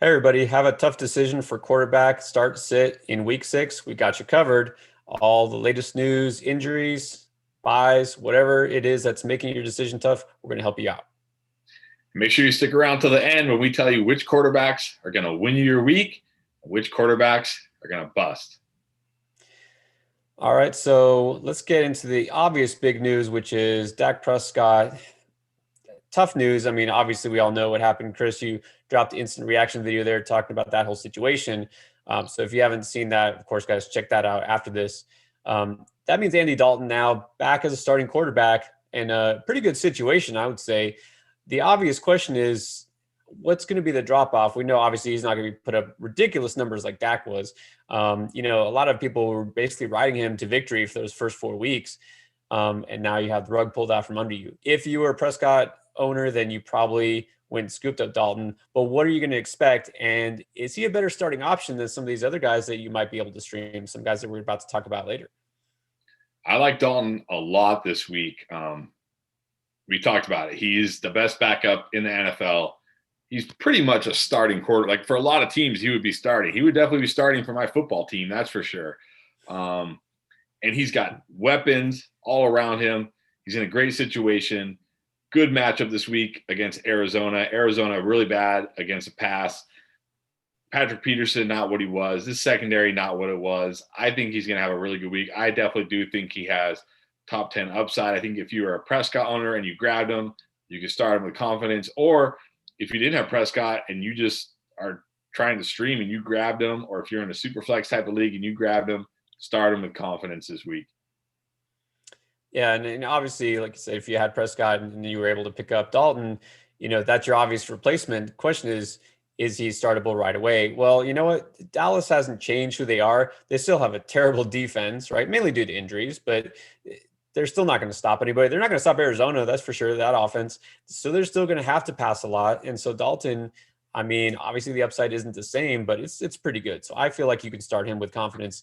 Hey everybody, have a tough decision for quarterback, start, sit in week 6. We got you covered. All the latest news, injuries, buys, whatever it is that's making your decision tough, we're going to help you out. Make sure you stick around till the end when we tell you which quarterbacks are going to win you your week and which quarterbacks are going to bust. All right, so let's get into the obvious big news, which is Dak Prescott. Tough news. I mean, obviously, we all know what happened. Chris, you dropped the instant reaction video there talking about that whole situation. So if you haven't seen that, of course, guys, check that out after this. That means Andy Dalton now back as a starting quarterback in a pretty good situation, I would say. The obvious question is, what's going to be the drop off? We know obviously he's not going to put up ridiculous numbers like Dak was. A lot of people were basically riding him to victory for those first 4 weeks. And now you have the rug pulled out from under you. If you were a Prescott owner, then you probably went and scooped up Dalton. But what are you going to expect? And is he a better starting option than some of these other guys that you might be able to stream? Some guys that we're about to talk about later. I like Dalton a lot this week. We talked about it. He's the best backup in the NFL. He's pretty much a starting quarter. Like for a lot of teams, he would be starting. He would definitely be starting for my football team. That's for sure. And he's got weapons all around him. He's in a great situation. Good matchup this week against Arizona. Arizona really bad against the pass. Patrick Peterson, not what he was. This secondary, not what it was. I think he's going to have a really good week. I definitely do think he has top 10 upside. I think if you are a Prescott owner and you grabbed him, you can start him with confidence. Or if you didn't have Prescott and you just are trying to stream and you grabbed him, or if you're in a super flex type of league and you grabbed him, start him with confidence this week. Yeah, and obviously, like you said, if you had Prescott and you were able to pick up Dalton, that's your obvious replacement. The question is he startable right away? Well, you know what? Dallas hasn't changed who they are. They still have a terrible defense, right? Mainly due to injuries, but they're still not going to stop anybody. They're not going to stop Arizona, that's for sure, that offense. So they're still going to have to pass a lot. And so Dalton, I mean, obviously the upside isn't the same, but it's pretty good. So I feel like you can start him with confidence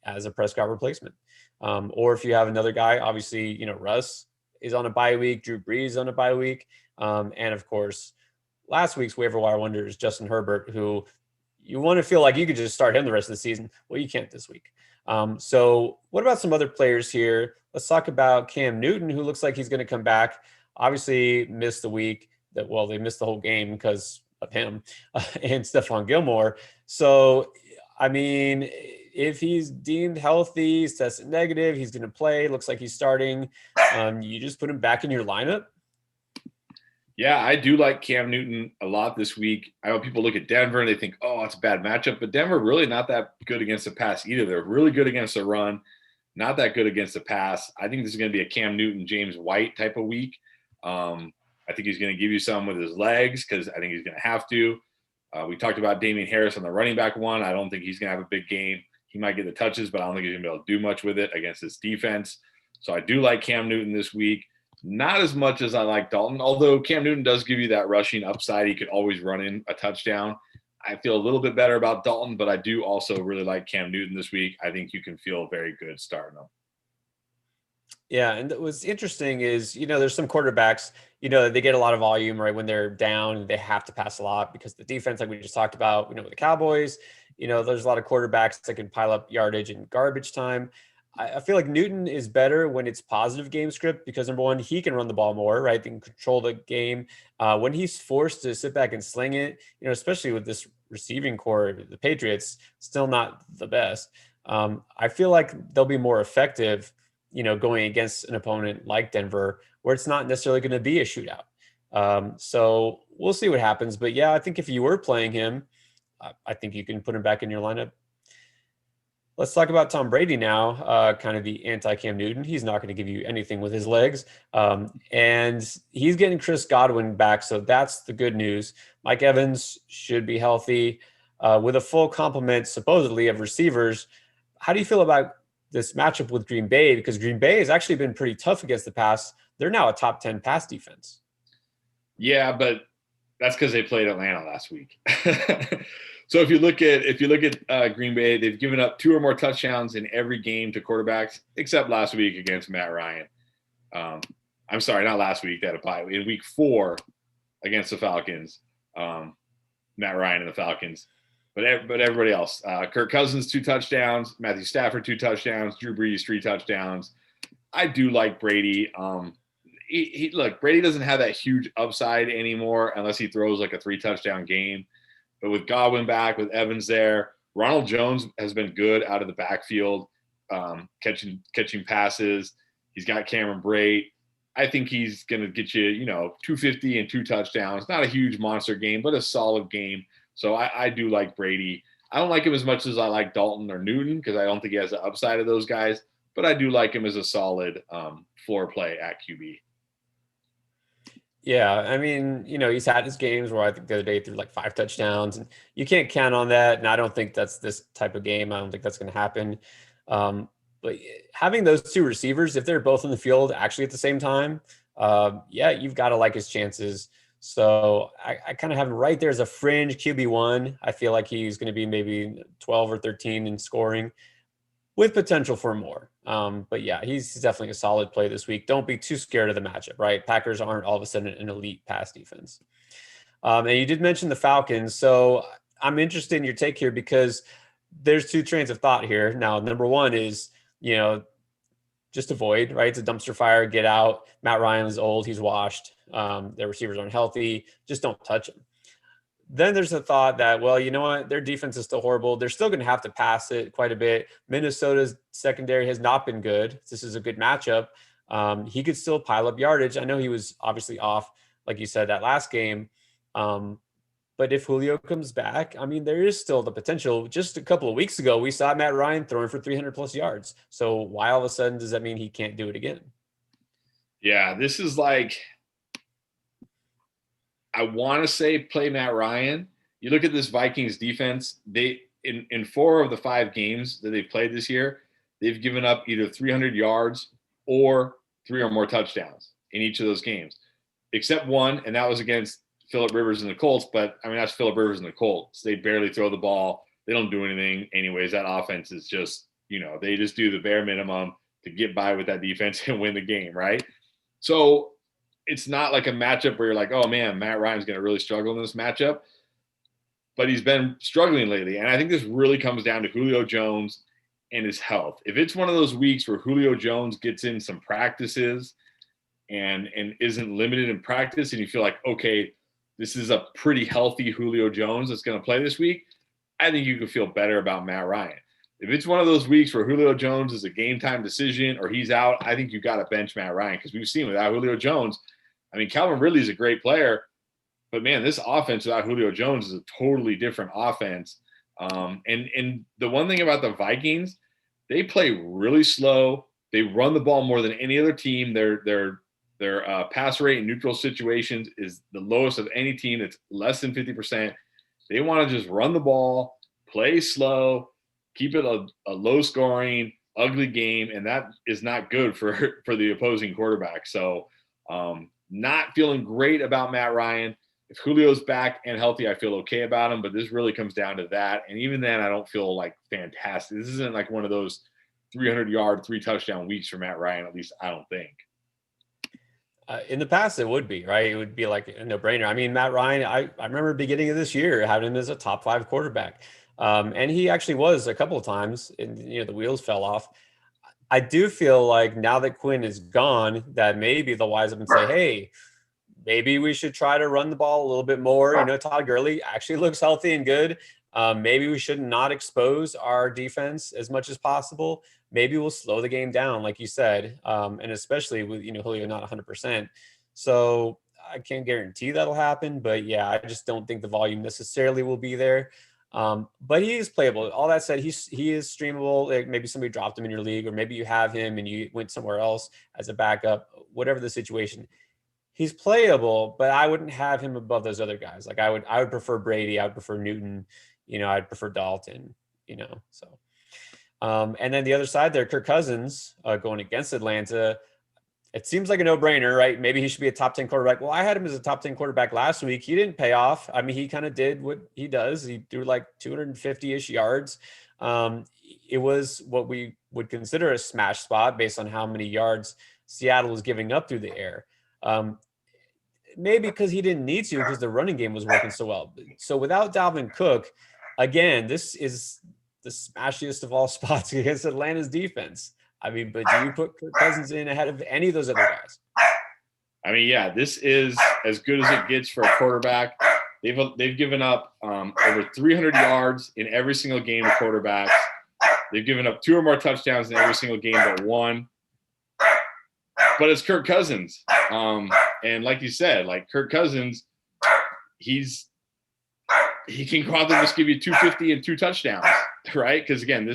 as a Prescott replacement. Or if you have another guy, obviously, Russ is on a bye week, Drew Brees on a bye week. And of course, last week's waiver wire wonder is Justin Herbert, who you want to feel like you could just start him the rest of the season. Well, you can't this week. So what about some other players here? Let's talk about Cam Newton, who looks like he's going to come back. Obviously missed the week they missed the whole game because of him and Stephon Gilmore. So, I mean, if he's deemed healthy, he's tested negative, he's going to play. Looks like he's starting. You just put him back in your lineup. Yeah, I do like Cam Newton a lot this week. I know people look at Denver and they think, oh, it's a bad matchup, but Denver really not that good against the pass either. They're really good against the run, not that good against the pass. I think this is going to be a Cam Newton, James White type of week. I think he's going to give you some with his legs because I think he's going to have to. We talked about Damian Harris on the running back one. I don't think he's going to have a big game. He might get the touches, but I don't think he's going to be able to do much with it against this defense. So I do like Cam Newton this week. Not as much as I like Dalton, although Cam Newton does give you that rushing upside. He could always run in a touchdown. I feel a little bit better about Dalton, but I do also really like Cam Newton this week. I think you can feel very good starting him. Yeah, and what's interesting is, there's some quarterbacks, they get a lot of volume, right? When they're down, they have to pass a lot because the defense, like we just talked about, with the Cowboys, there's a lot of quarterbacks that can pile up yardage in garbage time. I feel like Newton is better when it's positive game script because number one, he can run the ball more, right? They can control the game. When he's forced to sit back and sling it, especially with this receiving core, the Patriots still not the best. I feel like they'll be more effective, going against an opponent like Denver, where it's not necessarily going to be a shootout. So we'll see what happens. But yeah, I think if you were playing him, I think you can put him back in your lineup. Let's talk about Tom Brady now, kind of the anti-Cam Newton. He's not going to give you anything with his legs. And he's getting Chris Godwin back, so that's the good news. Mike Evans should be healthy with a full complement, supposedly, of receivers. How do you feel about this matchup with Green Bay? Because Green Bay has actually been pretty tough against the pass. They're now a top 10 pass defense. Yeah, but that's because they played Atlanta last week. So if you look at Green Bay, they've given up 2 or more touchdowns in every game to quarterbacks, except last week against Matt Ryan. I'm sorry, not last week. They had a bye. In week 4 against the Falcons, Matt Matt Ryan and the Falcons. But everybody else, Kirk Cousins, 2 touchdowns, Matthew Stafford, 2 touchdowns, Drew Brees, 3 touchdowns. I do like Brady. Look, Brady doesn't have that huge upside anymore unless he throws like a 3 touchdown game. But with Godwin back, with Evans there, Ronald Jones has been good out of the backfield, catching passes. He's got Cameron Brate. I think he's going to get you, 250 and 2 touchdowns. Not a huge monster game, but a solid game. So I do like Brady. I don't like him as much as I like Dalton or Newton because I don't think he has the upside of those guys. But I do like him as a solid floor play at QB. Yeah, I mean, he's had his games where I think the other day he threw like 5 touchdowns, and you can't count on that. And I don't think that's this type of game. I don't think that's going to happen. But having those 2 receivers, if they're both in the field actually at the same time, you've got to like his chances. So I kind of have him right there as a fringe QB1. I feel like he's going to be maybe 12 or 13 in scoring with potential for more. But yeah, he's definitely a solid play this week. Don't be too scared of the matchup, right? Packers aren't all of a sudden an elite pass defense. And you did mention the Falcons. So I'm interested in your take here because there's 2 trains of thought here. Now, number one is, just avoid, right? It's a dumpster fire, get out. Matt Ryan is old. He's washed. Their receivers aren't healthy. Just don't touch him. Then there's a thought that, well, you know what? Their defense is still horrible. They're still going to have to pass it quite a bit. Minnesota's secondary has not been good. This is a good matchup. He could still pile up yardage. I know he was obviously off, like you said, that last game. But if Julio comes back, I mean, there is still the potential. Just a couple of weeks ago, we saw Matt Ryan throwing for 300 plus yards. So why all of a sudden does that mean he can't do it again? Yeah, this is like, I want to say play Matt Ryan. You look at this Vikings defense, they in 4 of the 5 games that they've played this year, they've given up either 300 yards or 3 or more touchdowns in each of those games, except one, and that was against Phillip Rivers and the Colts. But I mean, that's Phillip Rivers and the Colts. They barely throw the ball. They don't do anything anyways. That offense is just, they just do the bare minimum to get by with that defense and win the game, right? So it's not like a matchup where you're like, oh man, Matt Ryan's going to really struggle in this matchup. But he's been struggling lately. And I think this really comes down to Julio Jones and his health. If it's one of those weeks where Julio Jones gets in some practices and isn't limited in practice, and you feel like, okay, this is a pretty healthy Julio Jones that's going to play this week, I think you can feel better about Matt Ryan. If it's one of those weeks where Julio Jones is a game time decision or he's out, I think you got to bench Matt Ryan because we've seen without Julio Jones, I mean, Calvin Ridley's a great player, but man, this offense without Julio Jones is a totally different offense. And the one thing about the Vikings, they play really slow. They run the ball more than any other team. Their pass rate in neutral situations is the lowest of any team. It's less than 50%. They want to just run the ball, play slow, keep it a low scoring, ugly game. And that is not good for the opposing quarterback. So not feeling great about Matt Ryan. If Julio's back and healthy, I feel okay about him, but this really comes down to that. And even then, I don't feel like fantastic. This isn't like one of those 300-yard, 3-touchdown weeks for Matt Ryan, at least I don't think. In the past, it would be, right? It would be like a no-brainer. I mean, Matt Ryan, I remember beginning of this year having him as a top 5 quarterback. And he actually was a couple of times, and the wheels fell off. I do feel like now that Quinn is gone, that maybe they'll wise up and say, hey, maybe we should try to run the ball a little bit more. Todd Gurley actually looks healthy and good. Maybe we should not expose our defense as much as possible. Maybe we'll slow the game down, like you said, and especially with Julio not 100%. So I can't guarantee that'll happen, but yeah, I just don't think the volume necessarily will be there. But he is playable. All that said, he is streamable. Like maybe somebody dropped him in your league, or maybe you have him and you went somewhere else as a backup. Whatever the situation, he's playable. But I wouldn't have him above those other guys. Like I would prefer Brady. I would prefer Newton. I'd prefer Dalton. So. And then the other side there, Kirk Cousins going against Atlanta. It seems like a no-brainer, right? Maybe he should be a top 10 quarterback. Well, I had him as a top 10 quarterback last week. He didn't pay off. I mean, he kind of did what he does. He threw like 250-ish yards. It was what we would consider a smash spot based on how many yards Seattle was giving up through the air. maybe because he didn't need to because the running game was working so well. So without Dalvin Cook, again, this is the smashiest of all spots against Atlanta's defense. I mean, but do you put Kirk Cousins in ahead of any of those other guys? I mean, yeah, this is as good as it gets for a quarterback. They've given up over 300 yards in every single game of quarterbacks. They've given up 2 or more touchdowns in every single game but one. But it's Kirk Cousins. And like you said, like Kirk Cousins, he can go out there and just give you 250 and 2 touchdowns, right? Because again,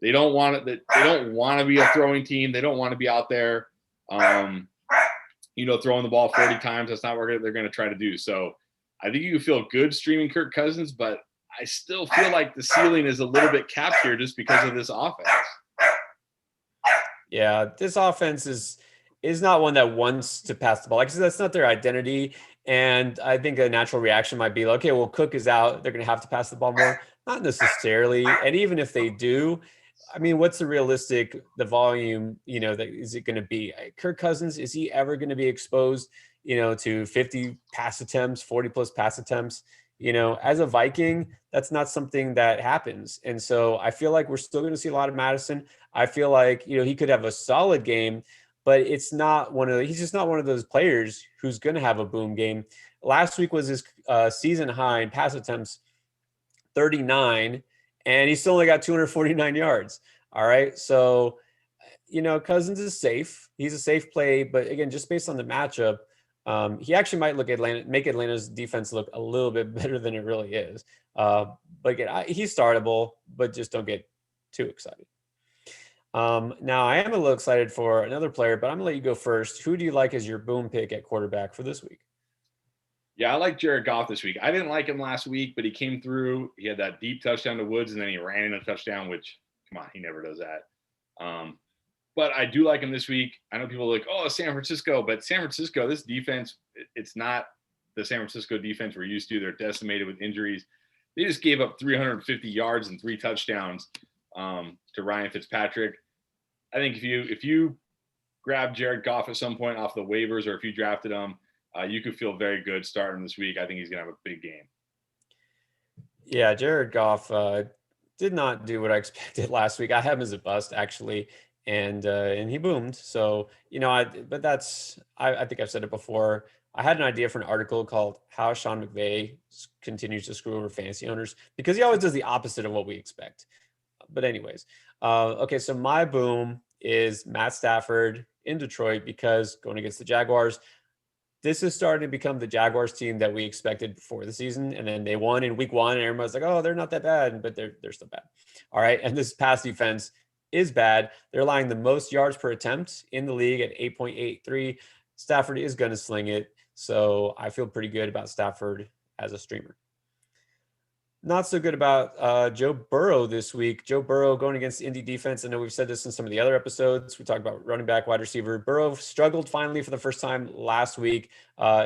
they don't want it. They don't want to be a throwing team. They don't want to be out there, throwing the ball 40 times. That's not what they're going to try to do. So I think you can feel good streaming Kirk Cousins, but I still feel like the ceiling is a little bit capped here just because of this offense. Yeah, this offense is not one that wants to pass the ball. Like I said, that's not their identity. And I think a natural reaction might be, okay, well, Cook is out. They're going to have to pass the ball more. Not necessarily. And even if they do, I mean, what's the volume, that is it going to be? Kirk Cousins, is he ever going to be exposed, to 50 pass attempts, 40 plus pass attempts? As a Viking, that's not something that happens. And so I feel like we're still going to see a lot of Madison. I feel like, he could have a solid game, but he's just not one of those players who's going to have a boom game. Last week was his season high in pass attempts, 39, and he still only got 249 yards. All right. So, Cousins is safe. He's a safe play, but again, just based on the matchup, he actually might make Atlanta's defense look a little bit better than it really is. But again, he's startable, but just don't get too excited. Now, I am a little excited for another player, but I'm going to let you go first. Who do you like as your boom pick at quarterback for this week? Yeah, I like Jared Goff this week. I didn't like him last week, but he came through. He had that deep touchdown to Woods, and then he ran in a touchdown, which, come on, he never does that. But I do like him this week. I know people are like, oh, San Francisco. But San Francisco, this defense, it's not the San Francisco defense we're used to. They're decimated with injuries. They just gave up 350 yards and 3 touchdowns to Ryan Fitzpatrick. I think if you grab Jared Goff at some point off the waivers, or if you drafted him, you could feel very good starting this week. I think he's going to have a big game. Yeah, Jared Goff did not do what I expected last week. I have him as a bust, actually, and he boomed. So, I think I've said it before. I had an idea for an article called How Sean McVay Continues to Screw Over Fantasy Owners, because he always does the opposite of what we expect. But anyways, okay, so my boom is Matt Stafford in Detroit, because going against the Jaguars, this is starting to become the Jaguars team that we expected before the season. And then they won in week 1, and everybody's like, oh, they're not that bad, but they're still bad. All right. And this pass defense is bad. They're allowing the most yards per attempt in the league at 8.83. Stafford is going to sling it. So I feel pretty good about Stafford as a streamer. Not so good about Joe Burrow this week. Joe Burrow going against the Indy defense. I know we've said this in some of the other episodes. We talked about running back, wide receiver. Burrow struggled finally for the first time last week,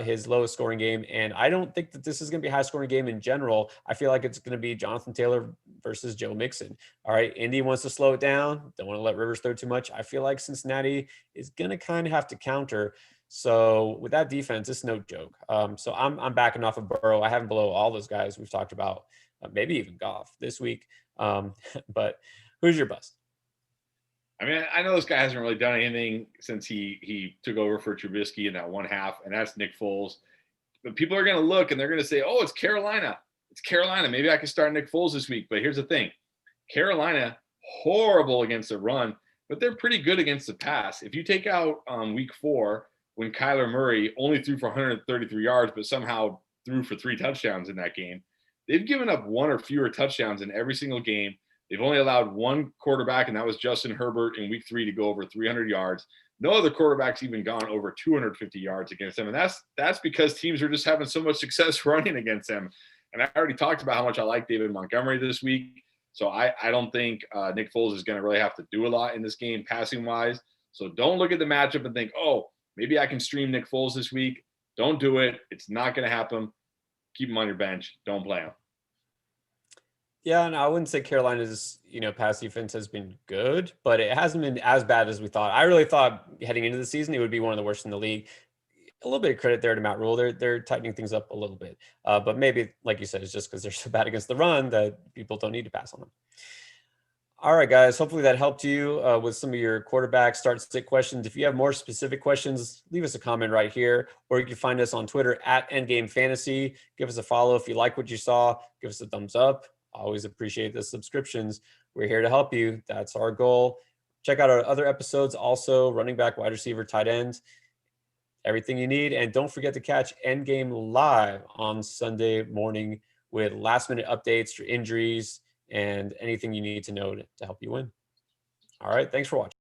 his lowest scoring game. And I don't think that this is going to be a high scoring game in general. I feel like it's going to be Jonathan Taylor versus Joe Mixon. All right. Indy wants to slow it down. Don't want to let Rivers throw too much. I feel like Cincinnati is going to kind of have to counter. So with that defense, it's no joke. So I'm backing off of Burrow. I have him below all those guys we've talked about. Maybe even Goff this week. But who's your bust? I mean, I know this guy hasn't really done anything since he took over for Trubisky in that one half, and that's Nick Foles. But people are going to look, and they're going to say, oh, it's Carolina. It's Carolina. Maybe I can start Nick Foles this week. But here's the thing. Carolina, horrible against the run, but they're pretty good against the pass. If you take out week 4, when Kyler Murray only threw for 133 yards, but somehow threw for 3 touchdowns in that game, they've given up 1 or fewer touchdowns in every single game. They've only allowed 1 quarterback, and that was Justin Herbert in week 3 to go over 300 yards. No other quarterback's even gone over 250 yards against them. And that's because teams are just having so much success running against them. And I already talked about how much I like David Montgomery this week. So I don't think Nick Foles is going to really have to do a lot in this game passing-wise. So don't look at the matchup and think, oh, maybe I can stream Nick Foles this week. Don't do it. It's not going to happen. Keep him on your bench. Don't play him. Yeah, and I wouldn't say Carolina's, pass defense has been good, but it hasn't been as bad as we thought. I really thought heading into the season, it would be one of the worst in the league. a little bit of credit there to Matt Rule. They're tightening things up a little bit, but maybe, like you said, it's just because they're so bad against the run that people don't need to pass on them. All right, guys. Hopefully that helped you with some of your quarterback start sit questions. If you have more specific questions, leave us a comment right here, or you can find us on Twitter at Endgame Fantasy. Give us a follow if you like what you saw. Give us a thumbs up. Always appreciate the subscriptions. We're here to help you. That's our goal. Check out our other episodes also: running back, wide receiver, tight end, everything you need. And don't forget to catch Endgame live on Sunday morning with last minute updates, your injuries, and anything you need to know to help you win. All right. Thanks for watching.